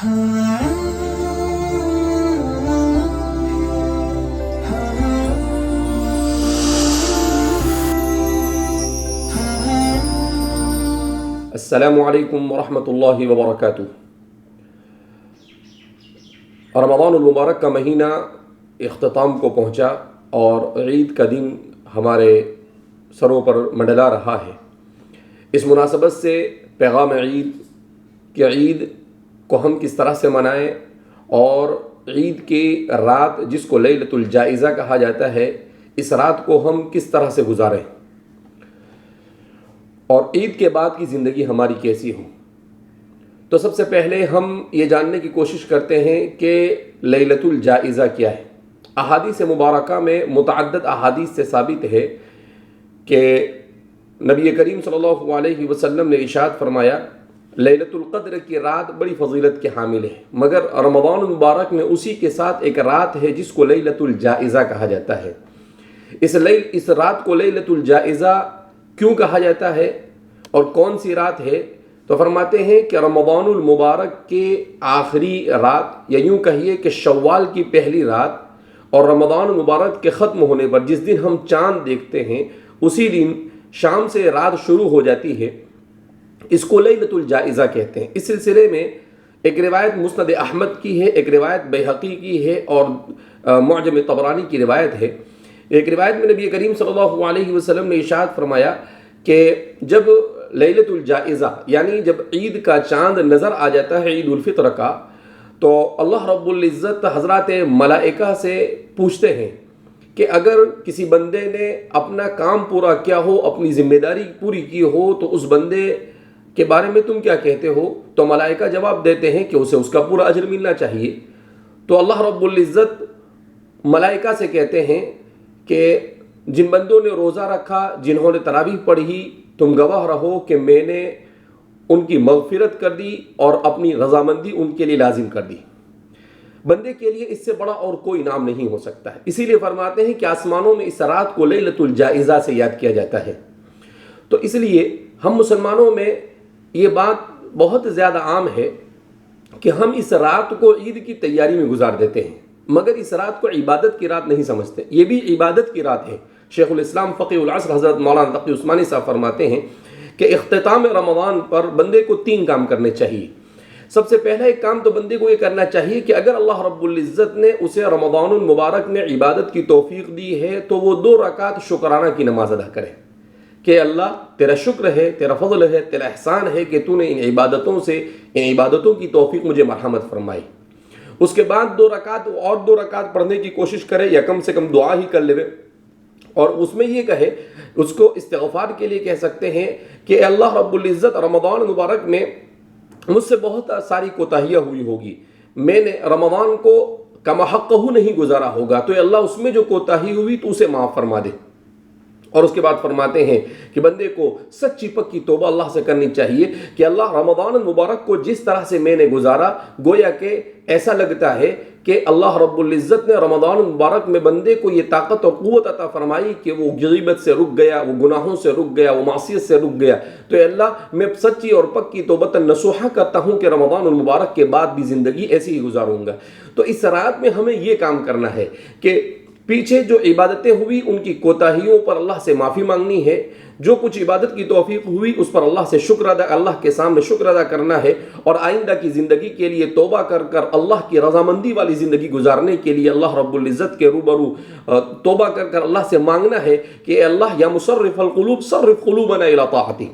السلام علیکم ورحمۃ اللہ وبرکاتہ۔ رمضان المبارک کا مہینہ اختتام کو پہنچا اور عید کا دن ہمارے سروں پر منڈلا رہا ہے۔ اس مناسبت سے پیغام عید کہ عید کو ہم کس طرح سے منائیں اور عید کی رات جس کو لیلۃ الجائزہ کہا جاتا ہے، اس رات کو ہم کس طرح سے گزاریں اور عید کے بعد کی زندگی ہماری کیسی ہو۔ تو سب سے پہلے ہم یہ جاننے کی کوشش کرتے ہیں کہ لیلۃ الجائزہ کیا ہے۔ احادیث مبارکہ میں متعدد احادیث سے ثابت ہے کہ نبی کریم صلی اللہ علیہ وسلم نے ارشاد فرمایا، لیلۃ القدر کی رات بڑی فضیلت کے حامل ہے، مگر رمضان المبارک میں اسی کے ساتھ ایک رات ہے جس کو لیلۃ الجائزہ کہا جاتا ہے۔ اس رات کو لیلۃ الجائزہ کیوں کہا جاتا ہے اور کون سی رات ہے؟ تو فرماتے ہیں کہ رمضان المبارک کے آخری رات، یا یوں کہیے کہ شوال کی پہلی رات، اور رمضان المبارک کے ختم ہونے پر جس دن ہم چاند دیکھتے ہیں اسی دن شام سے رات شروع ہو جاتی ہے، اس کو لیلۃ الجائزہ کہتے ہیں۔ اس سلسلے میں ایک روایت مسند احمد کی ہے، ایک روایت بیہقی کی ہے اور معجم طبرانی کی روایت ہے۔ ایک روایت میں نبی کریم صلی اللہ علیہ وسلم نے ارشاد فرمایا کہ جب لیلۃ الجائزہ یعنی جب عید کا چاند نظر آ جاتا ہے، عید الفطر کا، تو اللہ رب العزت حضرات ملائکہ سے پوچھتے ہیں کہ اگر کسی بندے نے اپنا کام پورا کیا ہو، اپنی ذمہ داری پوری کی ہو، تو اس بندے کے بارے میں تم کیا کہتے ہو؟ تو ملائکہ جواب دیتے ہیں کہ اسے اس کا پورا اجر ملنا چاہیے۔ تو اللہ رب العزت ملائکہ سے کہتے ہیں کہ جن بندوں نے روزہ رکھا، جنہوں نے تراویح پڑھی، تم گواہ رہو کہ میں نے ان کی مغفرت کر دی اور اپنی رضامندی ان کے لیے لازم کر دی۔ بندے کے لیے اس سے بڑا اور کوئی انعام نہیں ہو سکتا ہے۔ اسی لیے فرماتے ہیں کہ آسمانوں میں اس رات کو لیلۃ الجائزہ سے یاد کیا جاتا ہے۔ تو اس لیے ہم مسلمانوں میں یہ بات بہت زیادہ عام ہے کہ ہم اس رات کو عید کی تیاری میں گزار دیتے ہیں، مگر اس رات کو عبادت کی رات نہیں سمجھتے۔ یہ بھی عبادت کی رات ہے۔ شیخ الاسلام فقیہ العصر حضرت مولانا تقی عثمانی صاحب فرماتے ہیں کہ اختتام رمضان پر بندے کو 3 کام کرنے چاہیے۔ سب سے پہلا ایک کام تو بندے کو یہ کرنا چاہیے کہ اگر اللہ رب العزت نے اسے رمضان المبارک میں عبادت کی توفیق دی ہے تو وہ 2 رکعت شکرانہ کی نماز ادا کرے کہ اللہ تیرا شکر ہے، تیرا فضل ہے، تیرا احسان ہے کہ تو نے ان عبادتوں کی توفیق مجھے مرحمت فرمائی۔ اس کے بعد 2 رکعت پڑھنے کی کوشش کرے، یا کم سے کم دعا ہی کر لے، اور اس میں یہ کہے، اس کو استغفار کے لیے کہہ سکتے ہیں کہ اللہ رب العزت رمضان مبارک میں مجھ سے بہت ساری کوتاہیاں ہوئی ہوگی، میں نے رمضان کو کما حقہ نہیں گزارا ہوگا، تو اللہ اس میں جو کوتاہی ہوئی تو اسے معاف فرما دے۔ اور اس کے بعد فرماتے ہیں کہ بندے کو سچی پکی توبہ اللہ سے کرنی چاہیے کہ اللہ رمضان المبارک کو جس طرح سے میں نے گزارا، گویا کہ ایسا لگتا ہے کہ اللہ رب العزت نے رمضان المبارک میں بندے کو یہ طاقت اور قوت عطا فرمائی کہ وہ غیبت سے رک گیا، وہ گناہوں سے رک گیا، وہ معصیت سے رک گیا۔ تو اے اللہ میں سچی اور پکی توبۃ نصوحہ کرتا ہوں کہ رمضان المبارک کے بعد بھی زندگی ایسی ہی گزاروں گا۔ تو اس رات میں ہمیں یہ کام کرنا ہے کہ پیچھے جو عبادتیں ہوئی ان کی کوتاہیوں پر اللہ سے معافی مانگنی ہے، جو کچھ عبادت کی توفیق ہوئی اس پر اللہ کے سامنے شکر ادا کرنا ہے، اور آئندہ کی زندگی کے لیے توبہ کر اللہ کی رضامندی والی زندگی گزارنے کے لیے اللہ رب العزت کے روبرو توبہ کر اللہ سے مانگنا ہے کہ اے اللہ یا مصرف القلوب صرف قلوبنا الی طاعتک۔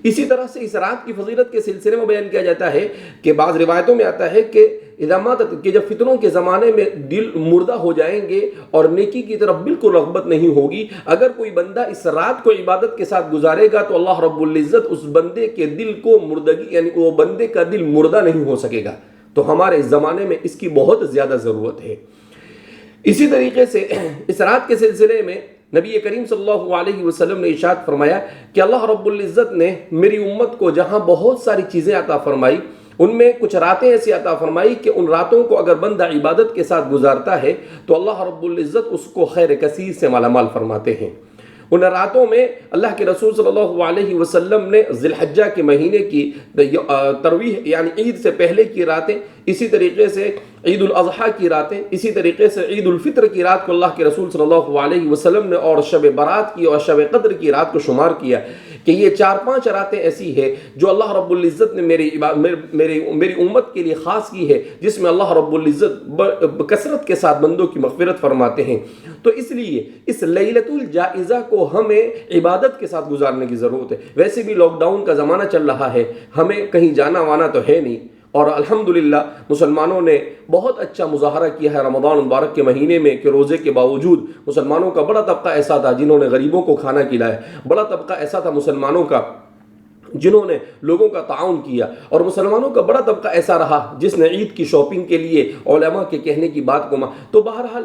اسی طرح سے اس رات کی فضیلت کے سلسلے میں بیان کیا جاتا ہے کہ بعض روایتوں میں آتا ہے کہ کہ جب فتنوں کے زمانے میں دل مردہ ہو جائیں گے اور نیکی کی طرف بالکل رغبت نہیں ہوگی، اگر کوئی بندہ اس رات کو عبادت کے ساتھ گزارے گا تو اللہ رب العزت اس بندے کے دل کو مردگی یعنی وہ بندے کا دل مردہ نہیں ہو سکے گا۔ تو ہمارے اس زمانے میں اس کی بہت زیادہ ضرورت ہے۔ اسی طریقے سے اس رات کے سلسلے میں نبی کریم صلی اللہ علیہ وسلم نے ارشاد فرمایا کہ اللہ رب العزت نے میری امت کو جہاں بہت ساری چیزیں عطا فرمائی، ان میں کچھ راتیں ایسی عطا فرمائی کہ ان راتوں کو اگر بندہ عبادت کے ساتھ گزارتا ہے تو اللہ رب العزت اس کو خیر کثیر سے مالا مال فرماتے ہیں۔ ان راتوں میں اللہ کے رسول صلی اللہ علیہ وسلم نے ذی الحجہ کے مہینے کی ترویح یعنی عید سے پہلے کی راتیں، اسی طریقے سے عید الاضحیٰ کی راتیں، اسی طریقے سے عید الفطر کی رات کو اللہ کے رسول صلی اللہ علیہ وسلم نے اور شب برات کی اور شب قدر کی رات کو شمار کیا کہ یہ 4-5 راتیں ایسی ہیں جو اللہ رب العزت نے میری امت کے لیے خاص کی ہے، جس میں اللہ رب العزت کثرت کے ساتھ بندوں کی مغفرت فرماتے ہیں۔ تو اس لیے اس لیلۃ الجائزہ کو ہمیں عبادت کے ساتھ گزارنے کی ضرورت ہے۔ ویسے بھی لاک ڈاؤن کا زمانہ چل رہا ہے، ہمیں کہیں جانا وانا تو ہے نہیں، اور الحمدللہ مسلمانوں نے بہت اچھا مظاہرہ کیا ہے رمضان مبارک کے مہینے میں کہ روزے کے باوجود مسلمانوں کا بڑا طبقہ ایسا تھا جنہوں نے غریبوں کو کھانا کھلایا، بڑا طبقہ ایسا تھا مسلمانوں کا جنہوں نے لوگوں کا تعاون کیا، اور مسلمانوں کا بڑا طبقہ ایسا رہا جس نے عید کی شاپنگ کے لیے علماء کے کہنے کی بات کو تو بہرحال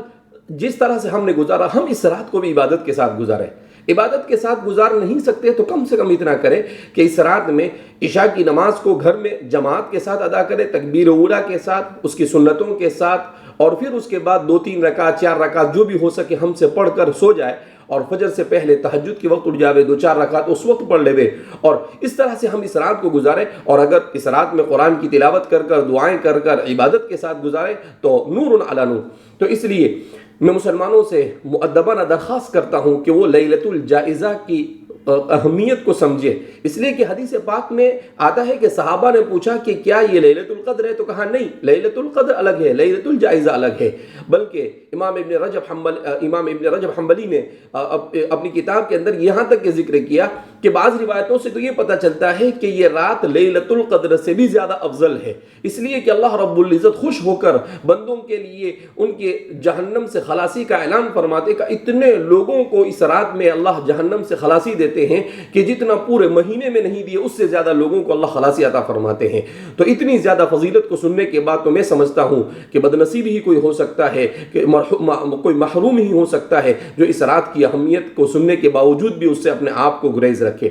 جس طرح سے ہم نے گزارا، ہم اس رات کو بھی عبادت کے ساتھ گزارے۔ عبادت کے ساتھ گزار نہیں سکتے تو کم سے کم اتنا کریں کہ اس رات میں عشاء کی نماز کو گھر میں جماعت کے ساتھ ادا کرے، تکبیر اولیٰ کے ساتھ، اس کی سنتوں کے ساتھ، اور پھر اس کے بعد 2-3 رکعت 4 رکعت جو بھی ہو سکے ہم سے پڑھ کر سو جائے، اور فجر سے پہلے تہجد کے وقت اٹھ جاوے، 2-4 رکعت اس وقت پڑھ لے، اور اس طرح سے ہم اس رات کو گزارے۔ اور اگر اس رات میں قرآن کی تلاوت کر کر، دعائیں کر کر، عبادت کے ساتھ گزارے تو نور علی نور۔ تو اس لیے میں مسلمانوں سے مؤدبانہ درخواست کرتا ہوں کہ وہ لیلۃ الجائزہ کی اہمیت کو سمجھے، اس لیے کہ حدیث پاک میں آتا ہے کہ صحابہ نے پوچھا کہ کیا یہ لیلۃ القدر ہے، تو کہا نہیں، لیلۃ القدر الگ ہے، لیلۃ الجائزہ الگ ہے۔ بلکہ امام ابن رجب حنبلی نے اپنی کتاب کے اندر یہاں تک کہ ذکر کیا کہ بعض روایتوں سے تو یہ پتہ چلتا ہے کہ یہ رات لیلۃ القدر سے بھی زیادہ افضل ہے، اس لیے کہ اللہ رب العزت خوش ہو کر بندوں کے لیے ان کے جہنم سے خلاصی کا اعلان فرماتے کہ اتنے لوگوں کو اس رات میں اللہ جہنم سے خلاصی دیتے ہیں کہ جتنا پورے مہینے میں نہیں دیے اس سے زیادہ لوگوں کو اللہ خلاصی عطا فرماتے ہیں۔ تو اتنی زیادہ فضیلت کو سننے کے بعد تو میں سمجھتا ہوں کہ بد نصیب ہی کوئی ہو سکتا ہے، کہ کوئی محروم ہی ہو سکتا ہے جو اس رات کی اہمیت کو سننے کے باوجود بھی اس سے اپنے آپ کو گریز رکھے۔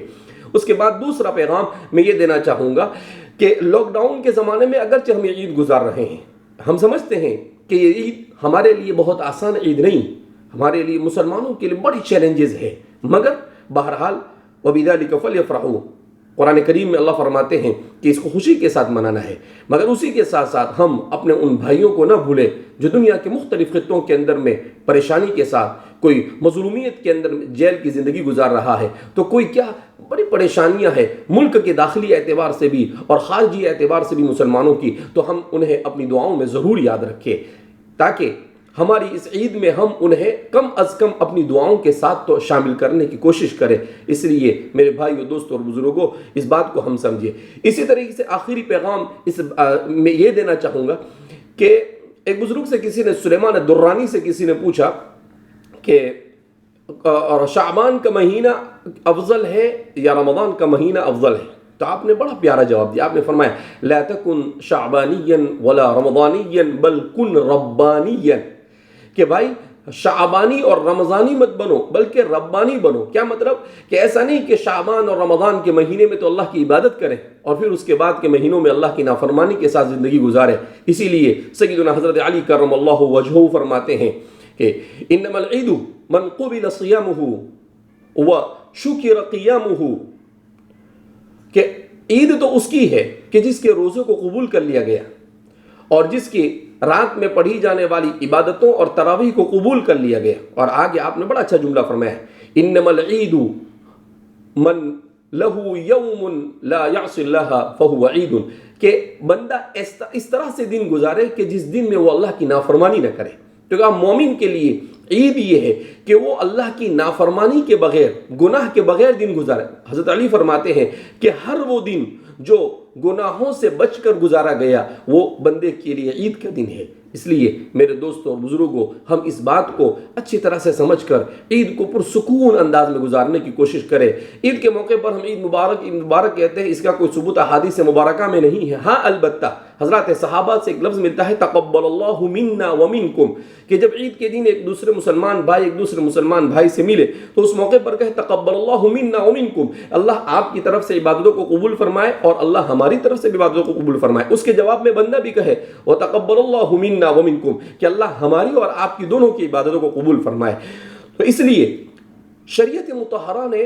اس کے بعد دوسرا پیغام میں یہ دینا چاہوں گا کہ لاک ڈاؤن کے زمانے میں اگرچہ ہم یہ عید گزار رہے ہیں، ہم سمجھتے ہیں کہ یہ عید ہمارے لیے بہت آسان عید نہیں، ہمارے لیے مسلمانوں کے لیے بڑی چیلنجز ہے، مگر بہرحال وَبِذَلِكَ فَلْيَفْرَحُوا، قرآن کریم میں اللہ فرماتے ہیں کہ اس کو خوشی کے ساتھ منانا ہے، مگر اسی کے ساتھ ساتھ ہم اپنے ان بھائیوں کو نہ بھولیں جو دنیا کے مختلف خطوں کے اندر میں پریشانی کے ساتھ، کوئی مظلومیت کے اندر جیل کی زندگی گزار رہا ہے، تو کوئی کیا بڑی پریشانیاں ہیں ملک کے داخلی اعتبار سے بھی اور خارجی اعتبار سے بھی مسلمانوں کی، تو ہم انہیں اپنی دعاؤں میں ضرور یاد رکھیں تاکہ ہماری اس عید میں ہم انہیں کم از کم اپنی دعاؤں کے ساتھ تو شامل کرنے کی کوشش کریں۔ اس لیے میرے بھائیو، دوستوں اور بزرگوں، اس بات کو ہم سمجھیں۔ اسی طریقے سے آخری پیغام میں یہ دینا چاہوں گا کہ ایک بزرگ سے کسی نے، سلیمان الدرانی سے کسی نے پوچھا کہ شعبان کا مہینہ افضل ہے یا رمضان کا مہینہ افضل ہے؟ تو آپ نے بڑا پیارا جواب دیا، آپ نے فرمایا لا تکن شعبانیا ولا رمضانیا بل کن ربانیا، کہ بھائی شعبانی اور رمضانی مت بنو بلکہ ربانی بنو۔ کیا مطلب؟ کہ ایسا نہیں کہ شعبان اور رمضان کے مہینے میں تو اللہ کی عبادت کریں اور پھر اس کے بعد کے مہینوں میں اللہ کی نافرمانی کے ساتھ زندگی گزارے۔ اسی لیے سیدنا حضرت علی کرم اللہ وجہہ فرماتے ہیں کہ انما العید من قبل صیامہ وشکر قیامہ، کہ عید تو اس کی ہے کہ جس کے روزے کو قبول کر لیا گیا اور جس کی رات میں پڑھی جانے والی عبادتوں اور تراویح کو قبول کر لیا گیا۔ اور آگے آپ نے بڑا اچھا جملہ فرمایا ہے انما العید من لہو یوم لا یعصی اللہ فہو عید، کہ بندہ اس طرح سے دن گزارے کہ جس دن میں وہ اللہ کی نافرمانی نہ کرے۔ تو کہا مومن کے لیے عید یہ ہے کہ وہ اللہ کی نافرمانی کے بغیر، گناہ کے بغیر دن گزارے۔ حضرت علی فرماتے ہیں کہ ہر وہ دن جو گناہوں سے بچ کر گزارا گیا وہ بندے کے لیے عید کا دن ہے۔ اس لیے میرے دوستوں اور بزرگوں، ہم اس بات کو اچھی طرح سے سمجھ کر عید کو پرسکون انداز میں گزارنے کی کوشش کریں۔ عید کے موقع پر ہم عید مبارک کہتے ہیں، اس کا کوئی ثبوت احادیث مبارکہ میں نہیں ہے۔ ہاں البتہ حضرات صحابہ سے ایک لفظ ملتا ہے تقبل اللہ منا ومنکم، کہ جب عید کے دن ایک دوسرے مسلمان بھائی سے ملے تو اس موقع پر کہے تقبل اللہ منا ومنکم، اللہ آپ کی طرف سے عبادتوں کو قبول فرمائے اور اللہ ہماری طرف سے بھی عبادتوں کو قبول فرمائے۔ اس کے جواب میں بندہ بھی کہے وتقبل اللہ منا ومنکم، کہ اللہ ہماری اور آپ کی دونوں کی عبادتوں کو قبول فرمائے۔ تو اس لیے شریعت مطہرہ نے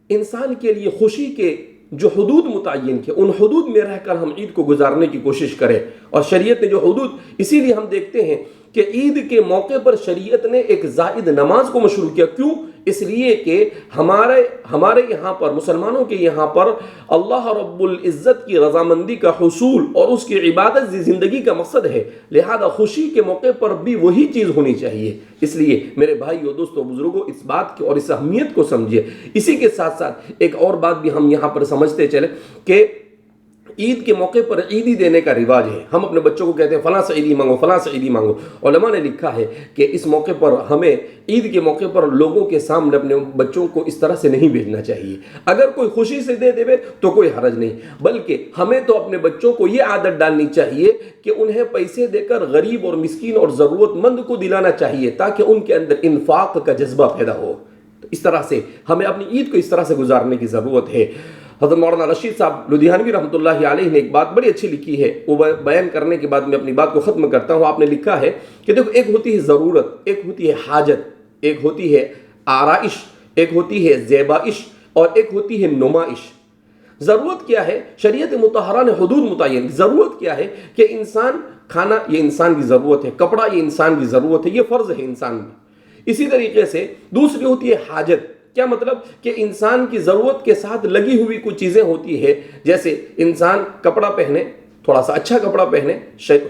انسان کے لیے خوشی کے جو حدود متعین کیے، ان حدود میں رہ کر ہم عید کو گزارنے کی کوشش کریں. اور شریعت نے جو حدود، اسی لیے ہم دیکھتے ہیں کہ عید کے موقع پر شریعت نے ایک زائد نماز کو مشروع کیا. کیوں؟ اس لیے کہ ہمارے یہاں پر، مسلمانوں کے یہاں پر اللہ رب العزت کی رضامندی کا حصول اور اس کی عبادت زندگی کا مقصد ہے. لہذا خوشی کے موقع پر بھی وہی چیز ہونی چاہیے. اس لیے میرے بھائیو، دوستو، بزرگوں، اس بات کی اور اس اہمیت کو سمجھیے. اسی کے ساتھ ساتھ ایک اور بات بھی ہم یہاں پر سمجھتے چلے کہ عید کے موقع پر عیدی دینے کا رواج ہے. ہم اپنے بچوں کو کہتے ہیں فلاں سے عیدی مانگو، فلاں سے عیدی مانگو. علماء نے لکھا ہے کہ اس موقع پر ہمیں، عید کے موقع پر لوگوں کے سامنے اپنے بچوں کو اس طرح سے نہیں بھیجنا چاہیے. اگر کوئی خوشی سے دے دے تو کوئی حرج نہیں، بلکہ ہمیں تو اپنے بچوں کو یہ عادت ڈالنی چاہیے کہ انہیں پیسے دے کر غریب اور مسکین اور ضرورت مند کو دلانا چاہیے، تاکہ ان کے اندر انفاق کا جذبہ پیدا ہو. تو اس طرح سے ہمیں اپنی عید کو اس طرح سے گزارنے کی ضرورت ہے. حضرت مولانا رشید صاحب لدھیانوی رحمۃ اللہ علیہ نے ایک بات بڑی اچھی لکھی ہے. وہ بیان کرنے کے بعد میں اپنی بات کو ختم کرتا ہوں. آپ نے لکھا ہے کہ دیکھو، ایک ہوتی ہے ضرورت، ایک ہوتی ہے حاجت، ایک ہوتی ہے آرائش، ایک ہوتی ہے زیبائش، اور ایک ہوتی ہے نمائش. ضرورت کیا ہے؟ شریعت مطہرہ نے حدود متعین. ضرورت کیا ہے؟ کہ انسان، کھانا یہ انسان کی ضرورت ہے، کپڑا یہ انسان کی ضرورت ہے، یہ فرض ہے انسان میں. اسی طریقے سے دوسری ہوتی ہے حاجت. کیا مطلب؟ کہ انسان کی ضرورت کے ساتھ لگی ہوئی کچھ چیزیں ہوتی ہے، جیسے انسان کپڑا پہنے، تھوڑا سا اچھا کپڑا پہنے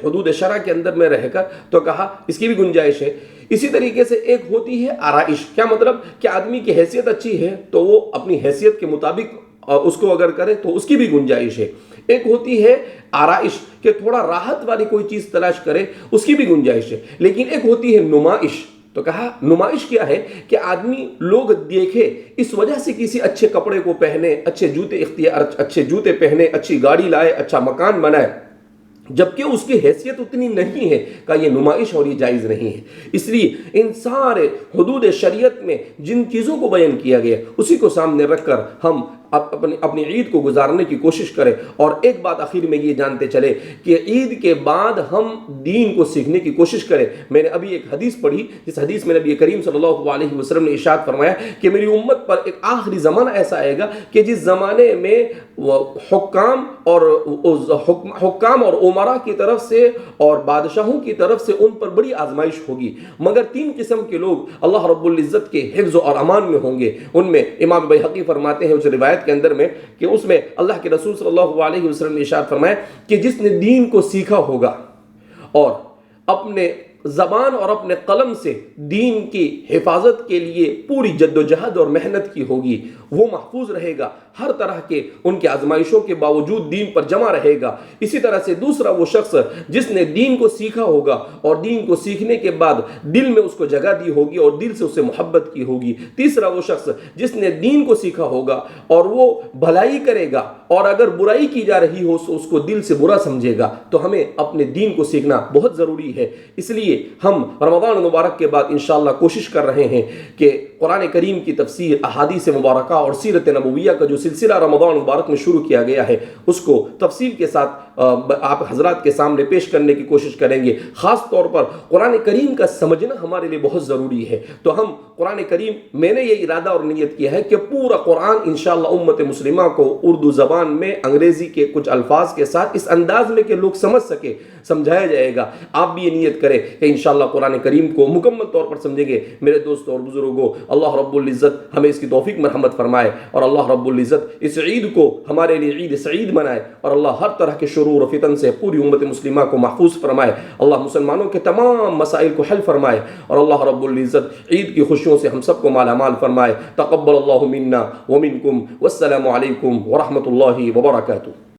حدود شرع کے اندر میں رہ کر، تو کہا اس کی بھی گنجائش ہے. اسی طریقے سے ایک ہوتی ہے آرائش. کیا مطلب؟ کہ آدمی کی حیثیت اچھی ہے تو وہ اپنی حیثیت کے مطابق اس کو اگر کرے تو اس کی بھی گنجائش ہے. ایک ہوتی ہے آرائش کہ تھوڑا راحت والی کوئی چیز تلاش کرے، اس کی بھی گنجائش ہے. لیکن ایک ہوتی ہے نمائش. تو کہا نمائش کیا ہے؟ کہ آدمی لوگ دیکھے، اس وجہ سے کسی اچھے کپڑے کو پہنے، اچھے جوتے پہنے، اچھی گاڑی لائے، اچھا مکان بنائے، جبکہ اس کی حیثیت اتنی نہیں ہے. کہ یہ نمائش اور یہ جائز نہیں ہے. اس لیے ان سارے حدود شریعت میں جن چیزوں کو بیان کیا گیا، اسی کو سامنے رکھ کر ہم اپنی عید کو گزارنے کی کوشش کریں. اور ایک بات آخر میں یہ جانتے چلے کہ عید کے بعد ہم دین کو سیکھنے کی کوشش کریں. میں نے ابھی ایک حدیث پڑھی، جس حدیث میں نبی کریم صلی اللہ علیہ وسلم نے ارشاد فرمایا کہ میری امت پر ایک آخری زمانہ ایسا آئے گا کہ جس زمانے میں حکام اور عمراء کی طرف سے اور بادشاہوں کی طرف سے ان پر بڑی آزمائش ہوگی، مگر 3 قسم کے لوگ اللہ رب العزت کے حفظ اور امان میں ہوں گے. ان میں امام بیہقی فرماتے ہیں اس روایت کے اندر میں کہ اس میں اللہ کے رسول صلی اللہ علیہ وسلم نے ارشاد فرمایا کہ جس نے دین کو سیکھا ہوگا اور اپنے زبان اور اپنے قلم سے دین کی حفاظت کے لیے پوری جد و جہد اور محنت کی ہوگی، وہ محفوظ رہے گا. ہر طرح کے ان کے آزمائشوں کے باوجود دین پر جمع رہے گا. اسی طرح سے دوسرا وہ شخص جس نے دین کو سیکھا ہوگا اور دین کو سیکھنے کے بعد دل میں اس کو جگہ دی ہوگی اور دل سے اسے محبت کی ہوگی. تیسرا وہ شخص جس نے دین کو سیکھا ہوگا اور وہ بھلائی کرے گا اور اگر برائی کی جا رہی ہو تو اس کو دل سے برا سمجھے گا. تو ہمیں اپنے دین کو سیکھنا بہت ضروری ہے. اس لیے ہم رمضان مبارک کے بعد انشاءاللہ کوشش کر رہے ہیں کہ قرآن کریم کی تفسیر، احادیث مبارکہ اور سیرت نبویہ کا جو سلسلہ رمضان مبارک میں شروع کیا گیا ہے، اس کو تفصیل کے ساتھ آپ حضرات کے سامنے پیش کرنے کی کوشش کریں گے. خاص طور پر قرآن کریم کا سمجھنا ہمارے لیے بہت ضروری ہے. تو ہم قرآن کریم، میں نے یہ ارادہ اور نیت کیا ہے کہ پورا قرآن انشاءاللہ امت مسلمہ کو اردو زبان میں انگریزی کے کچھ الفاظ کے ساتھ اس انداز میں کہ لوگ سمجھ سکے سمجھایا جائے گا. آپ بھی یہ نیت کریں کہ انشاءاللہ قرآن کریم کو مکمل طور پر سمجھیں گے. میرے دوستوں اور بزرگوں، اللہ رب العزت ہمیں اس کی توفیق مرحمت فرمائے اور اللہ رب العزت اس عید کو ہمارے لیے عید سعید بنائے اور اللہ ہر طرح کے شرور و فتن سے پوری امت مسلمہ کو محفوظ فرمائے. اللہ مسلمانوں کے تمام مسائل کو حل فرمائے اور اللہ رب العزت عید کی خوشیوں سے ہم سب کو مالا مال فرمائے. تقبل اللہ منا ومنکم والسلام علیکم ورحمۃ اللہ وبرکاتہ.